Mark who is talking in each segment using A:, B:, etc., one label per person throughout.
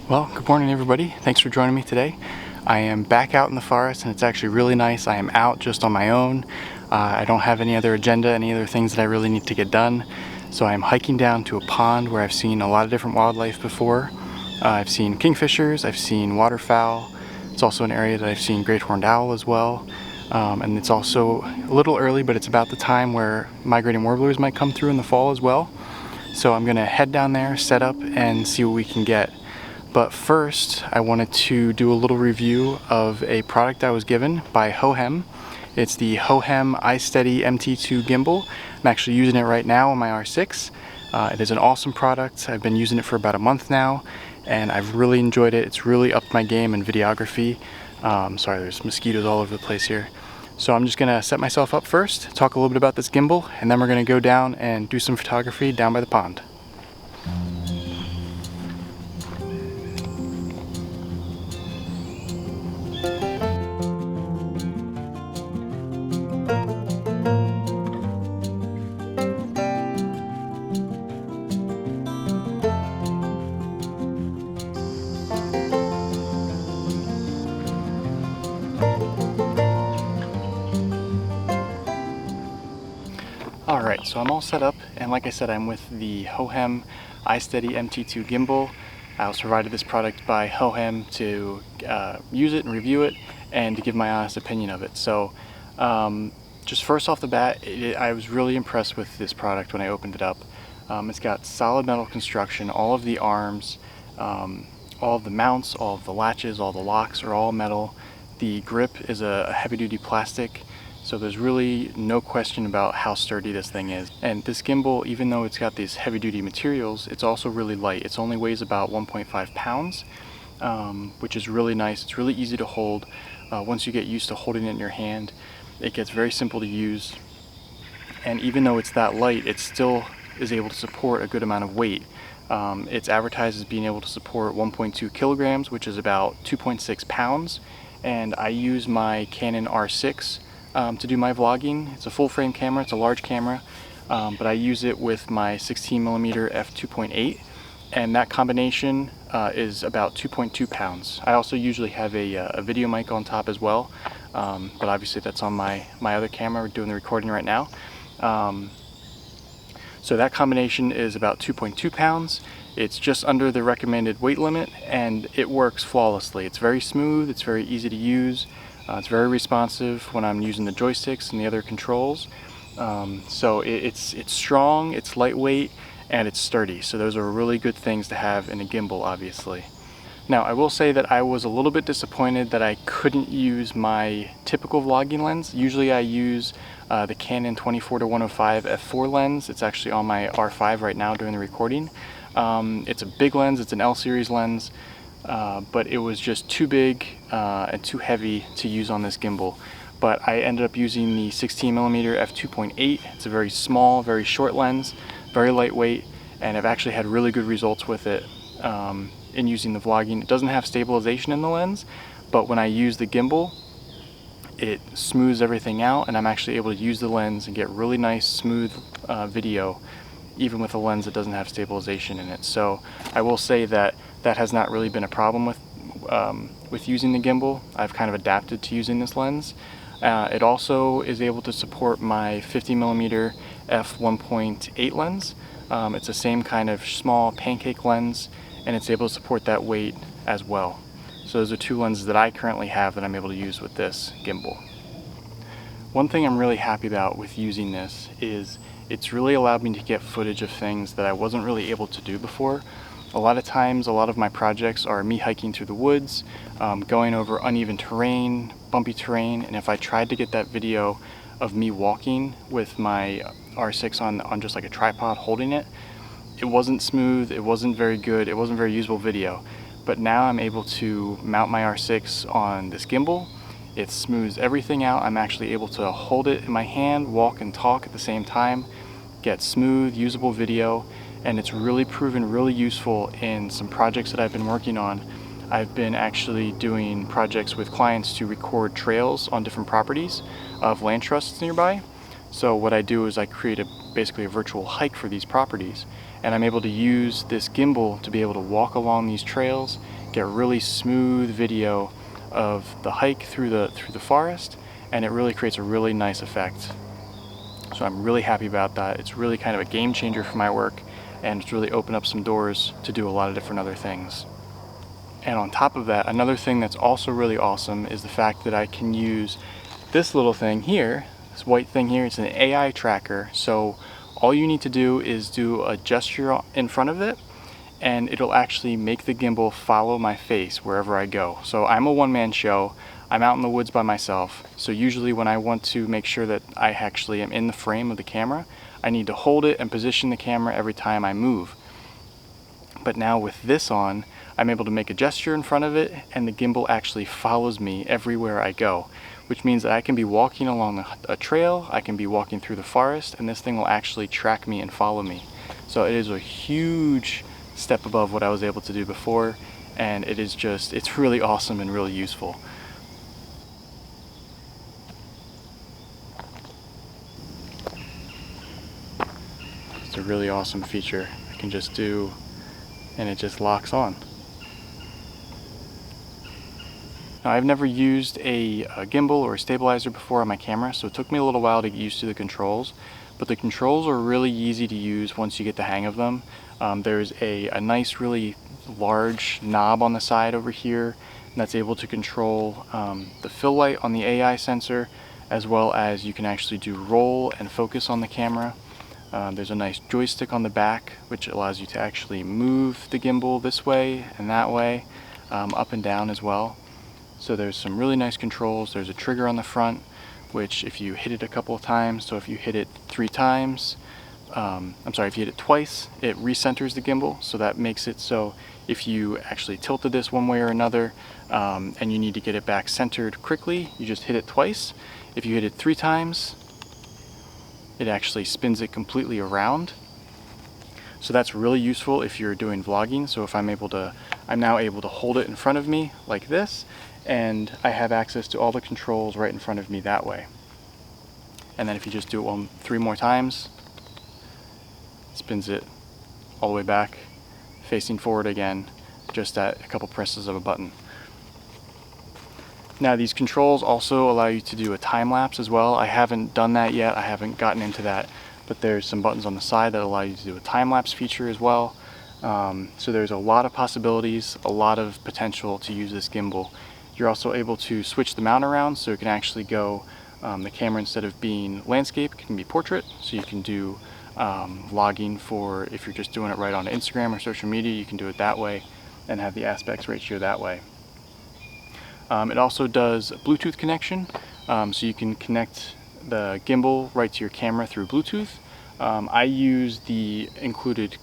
A: Well, good morning everybody. Thanks for joining me today. I am back out in the forest and it's actually really nice. I am out just on my own. I don't have any other agenda, any other things that I really need to get done. So I am hiking down to a pond where I've seen a lot of different wildlife before. I've seen kingfishers, I've seen waterfowl. It's also an area that I've seen great horned owl as well. And it's also a little early, but it's about the time where migrating warblers might come through in the fall as well. So I'm gonna head down there, set up, and see what we can get. But first, I wanted to do a little review of a product I was given by Hohem. It's the Hohem iSteady MT2 Gimbal. I'm actually using it right now on my R6. It is an awesome product. I've been using it for about a month now, and I've really enjoyed it. It's really upped my game in videography. Sorry, there's mosquitoes all over the place here. So I'm just gonna set myself up first, talk a little bit about this gimbal, and then we're gonna go down and do some photography down by the pond. Alright, so I'm all set up, and like I said, I'm with the Hohem iSteady MT2 Gimbal. I was provided this product by Hohem to use it and review it, and to give my honest opinion of it. So, just first off the bat, I was really impressed with this product when I opened it up. It's got solid metal construction. All of the arms, all of the mounts, all of the latches, all the locks are all metal. The grip is a heavy-duty plastic. So there's really no question about how sturdy this thing is. And this gimbal, even though it's got these heavy-duty materials, it's also really light. It only weighs about 1.5 pounds, which is really nice. It's really easy to hold. Once you get used to holding it in your hand, it gets very simple to use. And even though it's that light, it still is able to support a good amount of weight. It's advertised as being able to support 1.2 kilograms, which is about 2.6 pounds. And I use my Canon R6 to do my vlogging. It's a full frame camera, it's a large camera, but I use it with my 16mm f2.8, and that combination is about 2.2 pounds. I also usually have a video mic on top as well, but obviously that's on my other camera. We're doing the recording right now. So that combination is about 2.2 pounds. It's just under the recommended weight limit, and it works flawlessly. It's very smooth, it's very easy to use. It's very responsive when I'm using the joysticks and the other controls. So it's strong, it's lightweight, and it's sturdy. So those are really good things to have in a gimbal, obviously. Now, I will say that I was a little bit disappointed that I couldn't use my typical vlogging lens. Usually I use the Canon 24-105 f4 lens. It's actually on my R5 right now doing the recording. It's a big lens, it's an L series lens. But it was just too big and too heavy to use on this gimbal. But I ended up using the 16mm f2.8. It's a very small, very short lens, very lightweight, and I've actually had really good results with it in using the vlogging. It doesn't have stabilization in the lens, but when I use the gimbal, it smooths everything out, and I'm actually able to use the lens and get really nice, smooth video, even with a lens that doesn't have stabilization in it. So I will say that that has not really been a problem with using the gimbal. I've kind of adapted to using this lens. It also is able to support my 50mm f1.8 lens. It's the same kind of small pancake lens, and it's able to support that weight as well. So those are two lenses that I currently have that I'm able to use with this gimbal. One thing I'm really happy about with using this is it's really allowed me to get footage of things that I wasn't really able to do before. A lot of times, a lot of my projects are me hiking through the woods, going over uneven terrain, bumpy terrain, and if I tried to get that video of me walking with my R6 on just like a tripod holding it, it wasn't smooth, it wasn't very good, it wasn't very usable video. But now I'm able to mount my R6 on this gimbal. It smooths everything out. I'm actually able to hold it in my hand, walk and talk at the same time, get smooth, usable video, and it's really proven really useful in some projects that I've been working on. I've been actually doing projects with clients to record trails on different properties of land trusts nearby. So what I do is I create basically a virtual hike for these properties, and I'm able to use this gimbal to be able to walk along these trails, get really smooth video of the hike through the forest, and it really creates a really nice effect. So I'm really happy about that. It's really kind of a game changer for my work, and it's really opened up some doors to do a lot of different other things. And on top of that, another thing that's also really awesome is the fact that I can use this little thing here, this white thing here. It's an AI tracker. So all you need to do is do a gesture in front of it, and it'll actually make the gimbal follow my face wherever I go. So I'm a one-man show. I'm out in the woods by myself. So usually when I want to make sure that I actually am in the frame of the camera, I need to hold it and position the camera every time I move. But now with this on, I'm able to make a gesture in front of it, and the gimbal actually follows me everywhere I go, which means that I can be walking along a trail, I can be walking through the forest, and this thing will actually track me and follow me. So it is a huge step above what I was able to do before, and it's really awesome and really useful. It's a really awesome feature. I can just do, and it just locks on. Now, I've never used a gimbal or a stabilizer before on my camera, so it took me a little while to get used to the controls, but the controls are really easy to use once you get the hang of them. There's a nice, really large knob on the side over here that's able to control the fill light on the AI sensor, as well as you can actually do roll and focus on the camera. There's a nice joystick on the back which allows you to actually move the gimbal this way and that way, up and down as well. So there's some really nice controls. There's a trigger on the front, which if you hit it a couple of times, so if you hit it if you hit it twice, it recenters the gimbal. So that makes it so if you actually tilted this one way or another, and you need to get it back centered quickly, you just hit it twice. If you hit it 3 times, it actually spins it completely around. So that's really useful if you're doing vlogging. So if I'm now able to hold it in front of me like this, and I have access to all the controls right in front of me that way. And then if you just do it 3 more times, it spins it all the way back, facing forward again, just at a couple presses of a button. Now these controls also allow you to do a time lapse as well. I haven't done that yet, I haven't gotten into that, but there's some buttons on the side that allow you to do a time lapse feature as well. So there's a lot of possibilities, a lot of potential to use this gimbal. You're also able to switch the mount around, so it can actually go, the camera instead of being landscape can be portrait, so you can do vlogging for if you're just doing it right on Instagram or social media, you can do it that way and have the aspect ratio that way. It also does a Bluetooth connection, so you can connect the gimbal right to your camera through Bluetooth. I use the included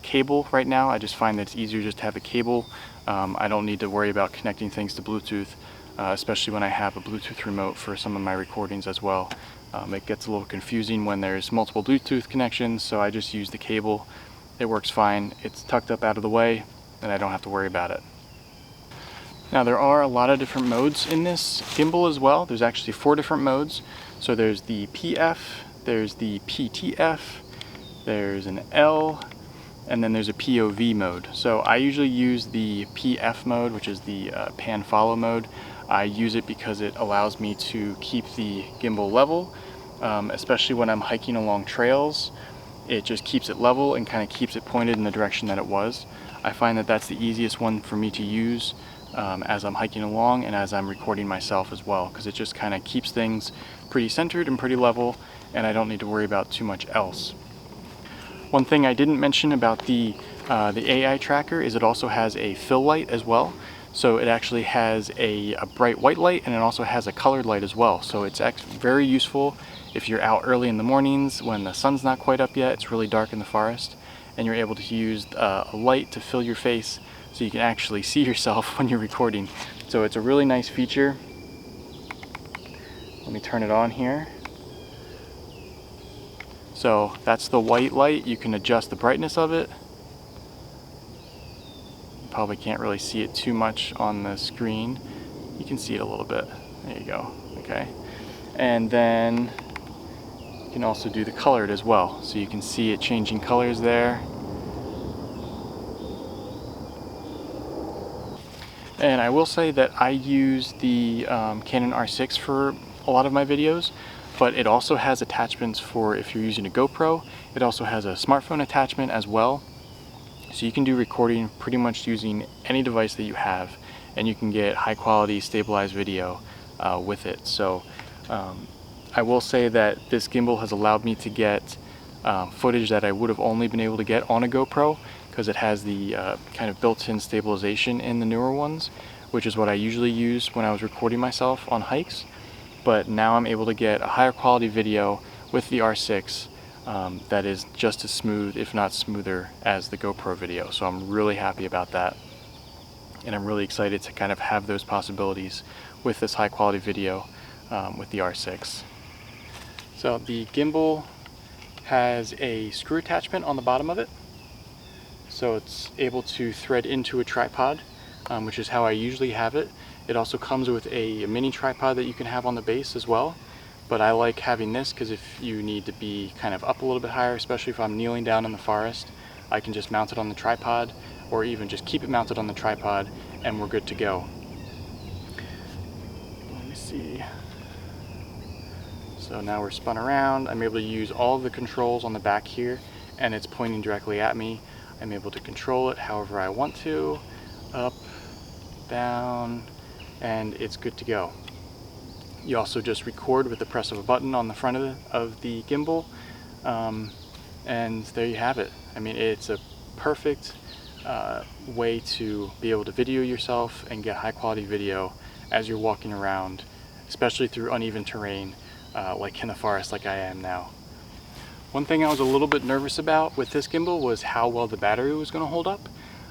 A: cable right now. I just find that it's easier just to have a cable. I don't need to worry about connecting things to Bluetooth, especially when I have a Bluetooth remote for some of my recordings as well. It gets a little confusing when there's multiple Bluetooth connections, so I just use the cable. It works fine. It's tucked up out of the way, and I don't have to worry about it. Now there are a lot of different modes in this gimbal as well. There's actually 4 different modes. So there's the PF, there's the PTF, there's an L, and then there's a POV mode. So I usually use the PF mode, which is the pan follow mode. I use it because it allows me to keep the gimbal level, especially when I'm hiking along trails. It just keeps it level and kind of keeps it pointed in the direction that it was. I find that that's the easiest one for me to use as I'm hiking along and as I'm recording myself as well, because it just kind of keeps things pretty centered and pretty level, and I don't need to worry about too much else. One thing I didn't mention about the AI tracker is it also has a fill light as well. So it actually has a bright white light, and it also has a colored light as well. So it's very useful if you're out early in the mornings when the sun's not quite up yet, it's really dark in the forest, and you're able to use a light to fill your face so you can actually see yourself when you're recording. So it's a really nice feature. Let me turn it on here. So that's the white light. You can adjust the brightness of it. You probably can't really see it too much on the screen. You can see it a little bit. There you go. Okay. And then you can also do the colored as well. So you can see it changing colors there. And I will say that I use the Canon R6 for a lot of my videos, but it also has attachments for if you're using a GoPro. It also has a smartphone attachment as well. So you can do recording pretty much using any device that you have, and you can get high quality stabilized video with it. So I will say that this gimbal has allowed me to get footage that I would have only been able to get on a GoPro, because it has the kind of built-in stabilization in the newer ones, which is what I usually use when I was recording myself on hikes. But now I'm able to get a higher quality video with the R6 that is just as smooth, if not smoother, as the GoPro video. So I'm really happy about that, and I'm really excited to kind of have those possibilities with this high quality video with the R6. So the gimbal has a screw attachment on the bottom of it, so it's able to thread into a tripod, which is how I usually have it. It also comes with a mini tripod that you can have on the base as well, but I like having this because if you need to be kind of up a little bit higher, especially if I'm kneeling down in the forest, I can just mount it on the tripod, or even just keep it mounted on the tripod, and we're good to go. Let me see. So now we're spun around. I'm able to use all of the controls on the back here, and it's pointing directly at me. I'm able to control it however I want to, up, down, and it's good to go. You also just record with the press of a button on the front of the gimbal, and there you have it. I mean, it's a perfect way to be able to video yourself and get high quality video as you're walking around, especially through uneven terrain like in the forest like I am now. One thing I was a little bit nervous about with this gimbal was how well the battery was going to hold up.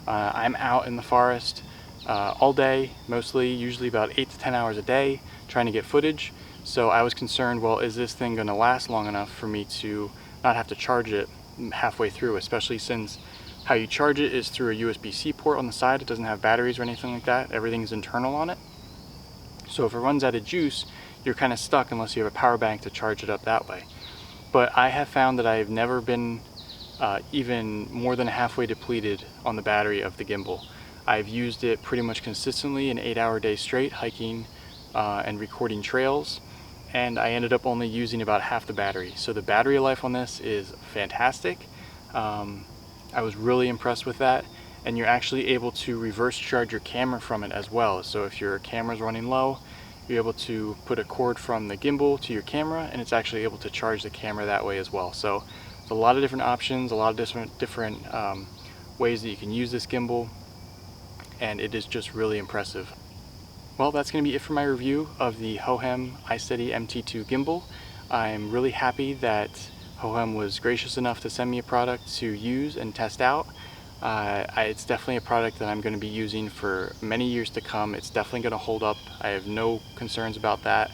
A: I'm out in the forest all day, mostly, usually about 8 to 10 hours a day, trying to get footage. So I was concerned, well, is this thing going to last long enough for me to not have to charge it halfway through, especially since how you charge it is through a USB-C port on the side. It doesn't have batteries or anything like that. Everything's internal on it. So if it runs out of juice, you're kind of stuck unless you have a power bank to charge it up that way. But I have found that I've never been even more than halfway depleted on the battery of the gimbal. I've used it pretty much consistently an 8-hour day straight, hiking and recording trails, and I ended up only using about half the battery. So the battery life on this is fantastic. I was really impressed with that, and you're actually able to reverse charge your camera from it as well. So if your camera's running low, you're able to put a cord from the gimbal to your camera, and it's actually able to charge the camera that way as well. So there's a lot of different options, a lot of different ways that you can use this gimbal, and it is just really impressive. Well, that's going to be it for my review of the Hohem iSteady MT2 Gimbal. I'm really happy that Hohem was gracious enough to send me a product to use and test out. It's definitely a product that I'm going to be using for many years to come. It's definitely going to hold up. I have no concerns about that,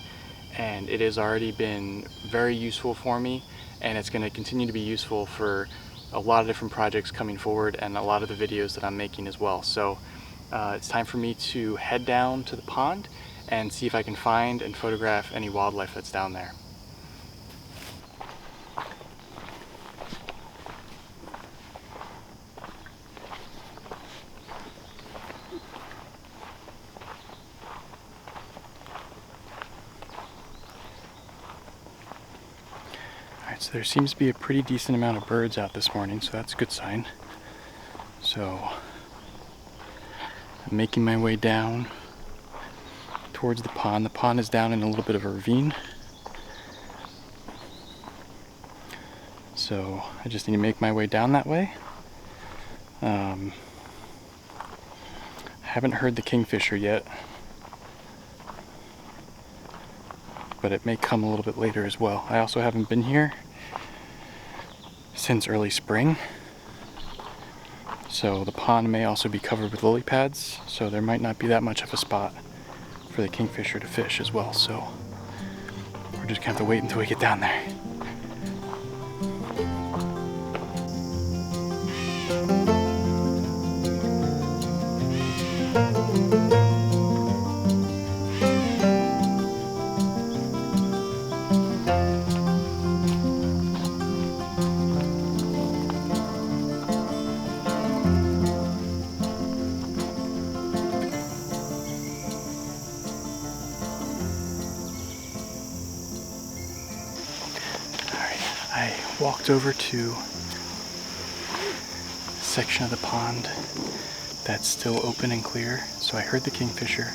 A: and it has already been very useful for me, and it's going to continue to be useful for a lot of different projects coming forward and a lot of the videos that I'm making as well. So it's time for me to head down to the pond and see if I can find and photograph any wildlife that's down there. Alright, so there seems to be a pretty decent amount of birds out this morning, so that's a good sign. So I'm making my way down towards the pond. The pond is down in a little bit of a ravine, so I just need to make my way down that way. I haven't heard the kingfisher yet, but it may come a little bit later as well. I also haven't been here since early spring, so the pond may also be covered with lily pads, so there might not be that much of a spot for the kingfisher to fish as well. So we're just gonna have to wait until we get down there. walked over to a section of the pond that's still open and clear. So I heard the kingfisher,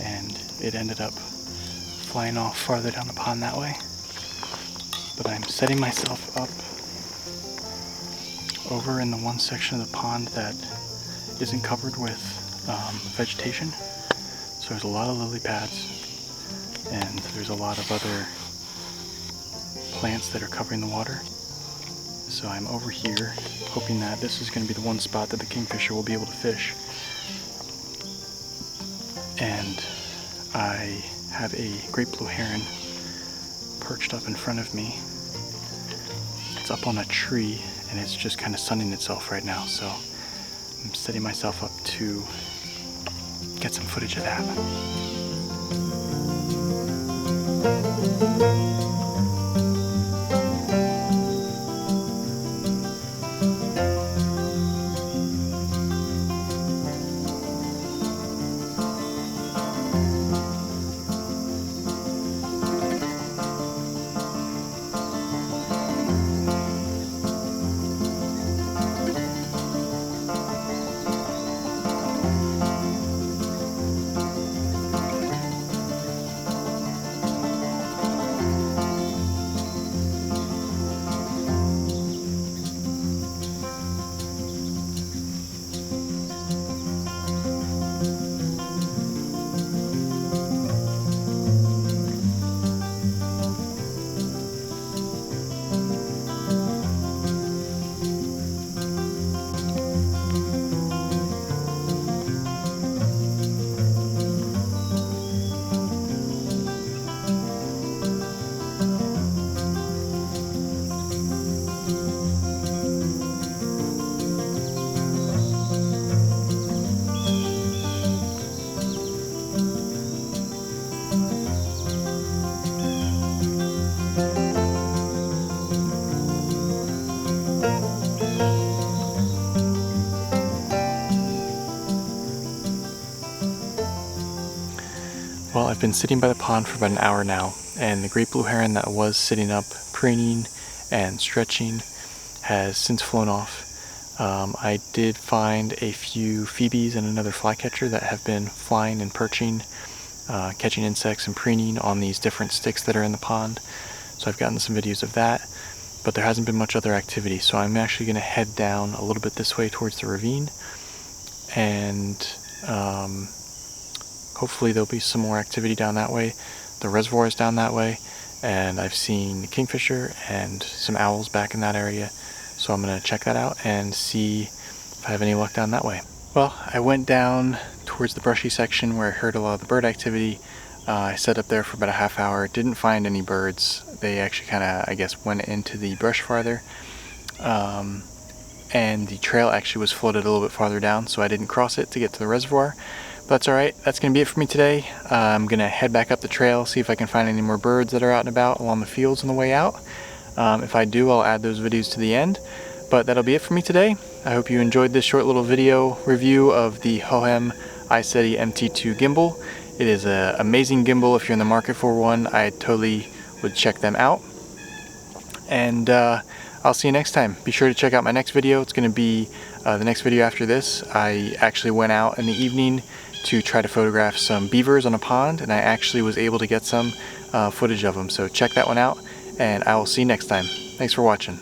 A: and it ended up flying off farther down the pond that way. But I'm setting myself up over in the one section of the pond that isn't covered with vegetation. So there's a lot of lily pads, and there's a lot of other plants that are covering the water. So I'm over here hoping that this is going to be the one spot that the kingfisher will be able to fish. And I have a great blue heron perched up in front of me. It's up on a tree and it's just kind of sunning itself right now, so I'm setting myself up to get some footage of that. Well, I've been sitting by the pond for about an hour now, and the great blue heron that was sitting up preening and stretching has since flown off. I did find a few phoebes and another flycatcher that have been flying and perching, catching insects and preening on these different sticks that are in the pond. So I've gotten some videos of that, but there hasn't been much other activity. So I'm actually going to head down a little bit this way towards the ravine, and hopefully there'll be some more activity down that way. The reservoir is down that way, and I've seen kingfisher and some owls back in that area. So I'm going to check that out and see if I have any luck down that way. Well, I went down towards the brushy section where I heard a lot of the bird activity. I sat up there for about a half hour, didn't find any birds. They actually kind of, I guess, went into the brush farther. And the trail actually was floated a little bit farther down, so I didn't cross it to get to the reservoir. But that's alright, that's going to be it for me today. I'm going to head back up the trail, see if I can find any more birds that are out and about along the fields on the way out. If I do, I'll add those videos to the end. But that'll be it for me today. I hope you enjoyed this short little video review of the Hohem iSteady MT2 Gimbal. It is an amazing gimbal. If you're in the market for one, I totally would check them out. And I'll see you next time. Be sure to check out my next video. It's going to be the next video after this. I actually went out in the evening to try to photograph some beavers on a pond, and I actually was able to get some footage of them. So check that one out, and I will see you next time. Thanks for watching.